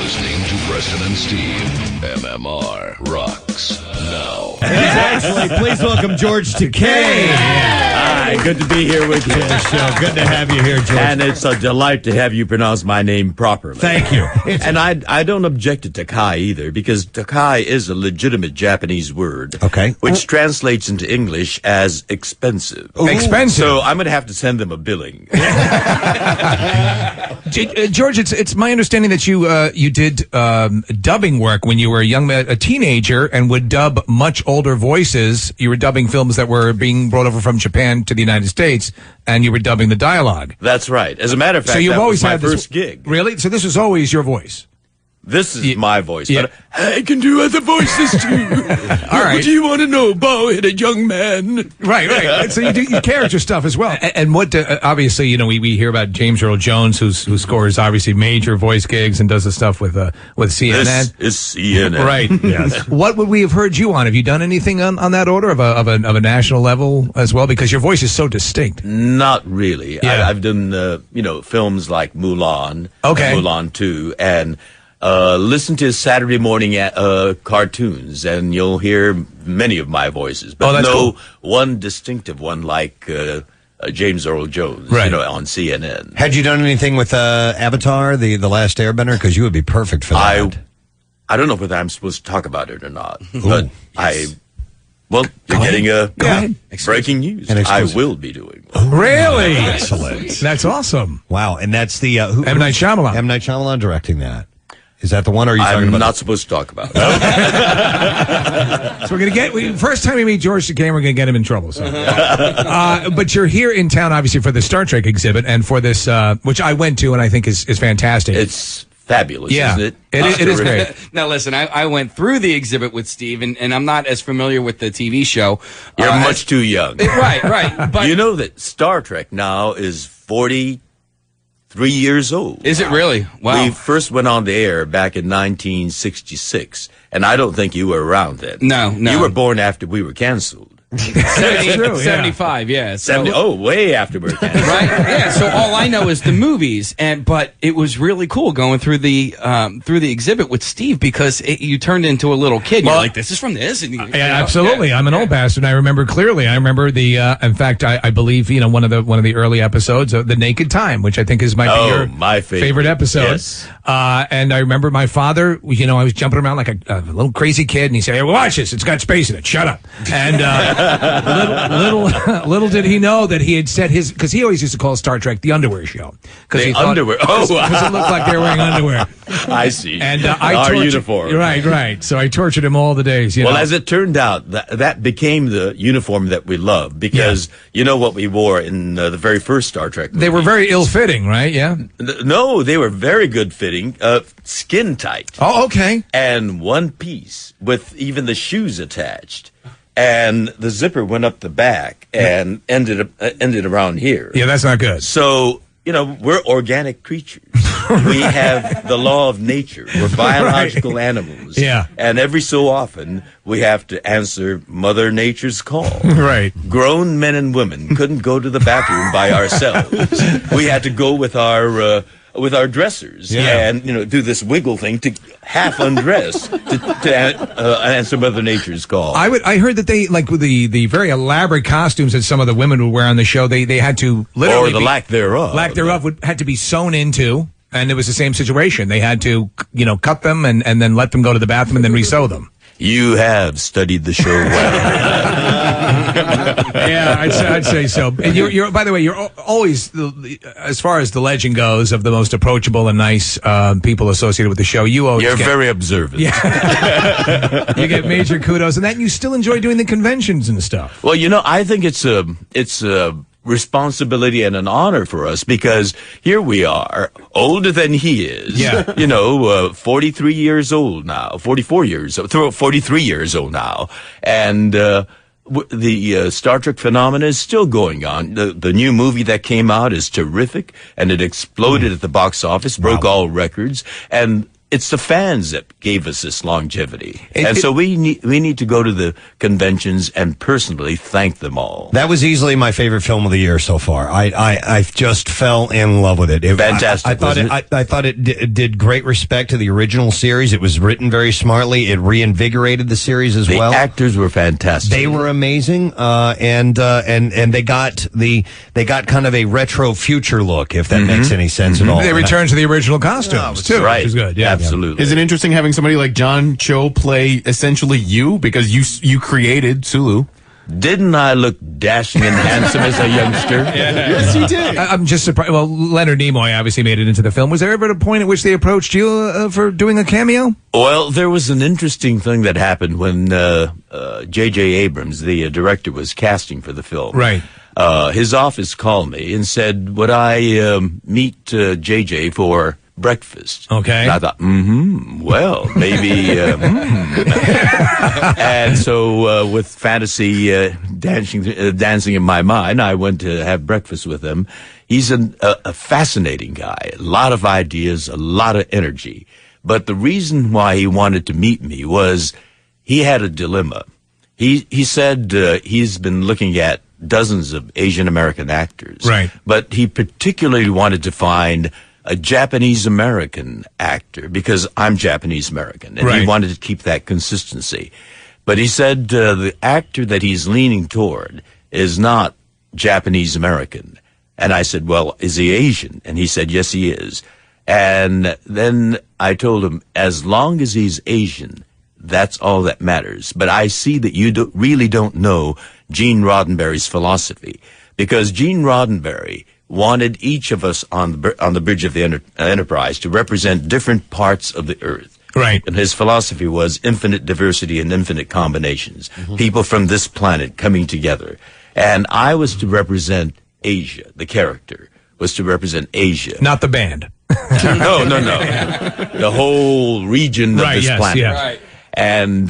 listening to Preston and Steve. MMR rocks now. Exactly. Please welcome George Takei. Hi, good to be here with you. Good to have you here, George. And it's a delight to have you pronounce my name properly. Thank you. And I don't object to Takei either, because Takei is a legitimate Japanese word. Okay. Which translates into English as expensive. Ooh. Expensive. So I'm going to have to send them a billing. George, it's my understanding that you did dubbing work when you were a teenager and would dub much older voices. You were dubbing films that were being brought over from Japan to the United States, and you were dubbing the dialogue. That's right. As a matter of fact, so you've that always was my had this first gig. Really? So this was always your voice? This is my voice, yeah. but I can do other voices too. All right. What do you want to know, bow-headed young man? Right. So you do your character stuff as well. And what, obviously, we hear about James Earl Jones, who scores obviously major voice gigs and does the stuff with CNN. This is CNN. Right. Yes. What would we have heard you on? Have you done anything on that order of a national level as well? Because your voice is so distinct. Not really. Yeah. I've done films like Mulan, Okay. Mulan 2, and listen to Saturday morning cartoons, and you'll hear many of my voices, but that's cool. one distinctive one like James Earl Jones, right. On CNN. Had you done anything with Avatar, the Last Airbender? Because you would be perfect for that. I don't know whether I'm supposed to talk about it or not, but yes. You're getting a breaking news. I will be doing one. Really? Excellent. That's awesome. Wow, and that's the M. Night Shyamalan. M. Night Shyamalan directing that. Is that the one, or are you talking about? I'm not supposed to talk about it. So we're going to first time we meet George Takei, we're going to get him in trouble. So. But you're here in town, obviously, for the Star Trek exhibit and for this, which I went to and I think is fantastic. It's fabulous, yeah. isn't it? It is great. Now, listen, I went through the exhibit with Steve, and I'm not as familiar with the TV show. You're much too young. Right. But you know that Star Trek now is 43 years old. Is it really? Wow. We first went on the air back in 1966, and I don't think you were around then. No. You were born after we were canceled. 75, yeah. So, way after we were canceled. Right? Yeah, so all I know is the movies, but it was really cool going through the exhibit with Steve, because you turned into a little kid. You're like, this is from this? And absolutely. Yeah. I'm an old bastard. I remember clearly. I remember in fact, I believe, one of the early episodes of The Naked Time, which I think might be your my favorite episode. Yes. And I remember my father, I was jumping around like a little crazy kid, and he said, "Hey, watch this. It's got space in it. Shut up." And little did he know that he had said because he always used to call Star Trek the underwear show. Underwear. Because it looked like they were wearing underwear. I see. And our uniform. Right. So I tortured him all the days. Well, as it turned out, that became the uniform that we loved, because you know what we wore in the very first Star Trek movie? They were very ill-fitting, right? Yeah. No, they were very good fitting, skin tight. Oh, okay. And one piece with even the shoes attached. And the zipper went up the back and ended around here. Yeah, that's not good. So, we're organic creatures. We have the law of nature. We're biological animals. Yeah. And every so often, we have to answer Mother Nature's call. Right. Grown men and women couldn't go to the bathroom by ourselves. We had to go with our dressers and do this wiggle thing to half undress to answer Mother Nature's call. I heard that they, like, with the very elaborate costumes that some of the women would wear on the show, they had to literally, or the lack thereof had to be sewn into, and it was the same situation. They had to cut them and then let them go to the bathroom and then re-sew them. You have studied the show well. Yeah, I'd say so. And you're by the way, you're always, as far as the legend goes, of the most approachable and nice people associated with the show. You're very observant. Yeah. You get major kudos, and that you still enjoy doing the conventions and stuff. Well, I think it's a responsibility and an honor for us, because here we are, older than he is. Yeah. 43 years old now, 43 years old now. And, the Star Trek phenomena is still going on. The new movie that came out is terrific, and it exploded at the box office, broke all records, and it's the fans that gave us this longevity. So we need to go to the conventions and personally thank them all. That was easily my favorite film of the year so far. I just fell in love with it. Fantastic. I thought it did great respect to the original series. It was written very smartly. It reinvigorated the series as well. The actors were fantastic. They were amazing. And they got kind of a retro future look, if that makes any sense at all. They returned to the original costumes too, right. which is good. Yeah. Absolutely. Is it interesting having somebody like John Cho play essentially you, because you created Sulu? Didn't I look dashing and handsome as a youngster? Yes, you did. I'm just surprised. Well, Leonard Nimoy obviously made it into the film. Was there ever a point at which they approached you for doing a cameo? Well, there was an interesting thing that happened when J.J. Abrams, the director, was casting for the film. Right. His office called me and said, would I meet J.J. for breakfast? Okay. And I thought, well, maybe. And so with fantasy dancing in my mind, I went to have breakfast with him. He's a fascinating guy, a lot of ideas, a lot of energy. But the reason why he wanted to meet me was he had a dilemma. He said he's been looking at dozens of Asian American actors. Right. But he particularly wanted to find a Japanese American actor, because I'm Japanese American, and right. he wanted to keep that consistency. But he said the actor that he's leaning toward is not Japanese American. And I said, well, is he Asian? And he said, yes, he is. And then I told him, as long as he's Asian, that's all that matters. But I see that you really don't know Gene Roddenberry's philosophy, because Gene Roddenberry wanted each of us on the bridge of the Enterprise to represent different parts of the Earth. Right. And his philosophy was infinite diversity and infinite combinations. People from this planet coming together. And I was to represent Asia. The character was to represent Asia. Not the band. No. The whole region of this planet. Yeah. Right. And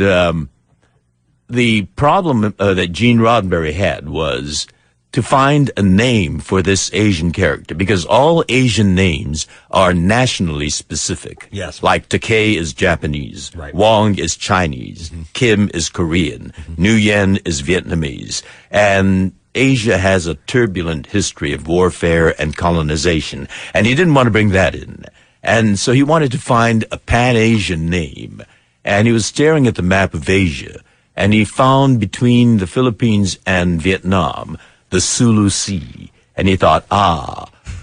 the problem that Gene Roddenberry had was to find a name for this Asian character, because all Asian names are nationally specific. Yes. Like Takei is Japanese. Right. Wong is Chinese. Kim is Korean. Nguyen is Vietnamese. And Asia has a turbulent history of warfare and colonization. And he didn't want to bring that in. And so he wanted to find a Pan-Asian name. And he was staring at the map of Asia. And he found between the Philippines and Vietnam the Sulu Sea. And he thought,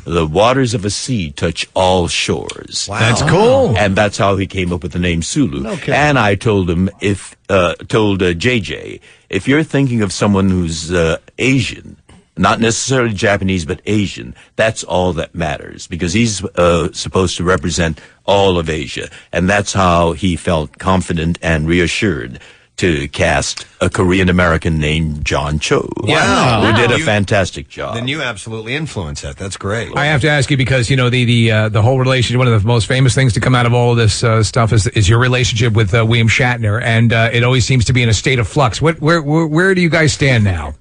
the waters of a sea touch all shores. Wow. That's cool. And that's how he came up with the name Sulu. Okay. And I told him, told JJ, if you're thinking of someone who's Asian, not necessarily Japanese, but Asian, that's all that matters, because he's supposed to represent all of Asia. And that's how he felt confident and reassured to cast a Korean American named John Cho. Wow. Who did a fantastic job. Then you absolutely influenced that. That's great. I have to ask you, because the whole relationship, one of the most famous things to come out of all of this stuff is your relationship with William Shatner, and it always seems to be in a state of flux. Where do you guys stand now?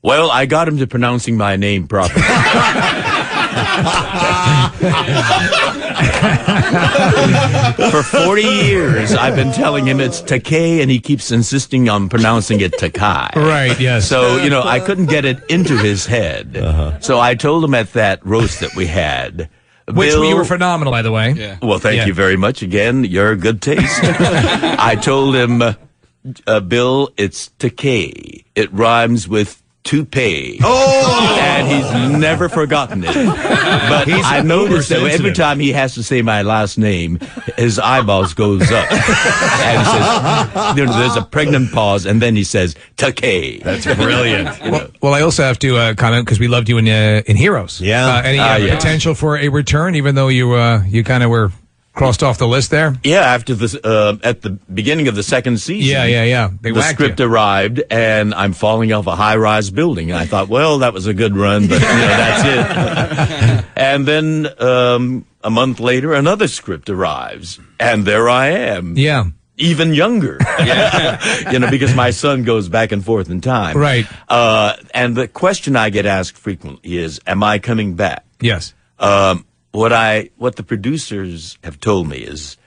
Well, I got him to pronouncing my name properly. For 40 years, I've been telling him it's Takei, and he keeps insisting on pronouncing it Takei. Right, yes. So, I couldn't get it into his head. So I told him at that roast that we had, Which Bill, you were phenomenal, by the way. Yeah. well, thank you very much again. Your good taste. I told him, Bill, it's Takei. It rhymes with toupee. Oh! And he's never forgotten it. But I noticed that every time he has to say my last name, his eyeballs goes up. And he says, there's a pregnant pause, and then he says, Takei. That's brilliant. Well, I also have to comment, because we loved you in Heroes. Yeah. Any potential for a return, even though you kind of were crossed off the list there? Yeah, after this, at the beginning of the second season. Yeah. The script arrived, and I'm falling off a high-rise building. And I thought, well, that was a good run, but that's it. And then a month later, another script arrives, and there I am. Yeah. Even younger. Because my son goes back and forth in time. Right. And the question I get asked frequently is, am I coming back? Yes. what the producers have told me is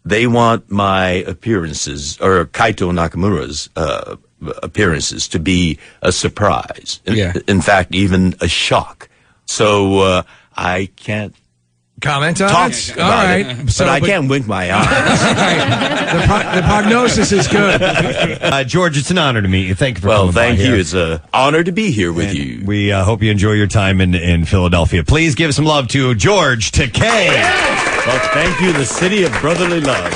they want my appearances, or Kaito Nakamura's appearances, to be a surprise. In fact, even a shock. So I can't comment on talk it. about All right, it, but I can't wink my eyes. The prognosis is good. George, it's an honor to meet you. Thank you for coming by thank you. here. It's an honor to be here with you. We hope you enjoy your time in Philadelphia. Please give some love to George Takei. Well, thank you, the city of brotherly love.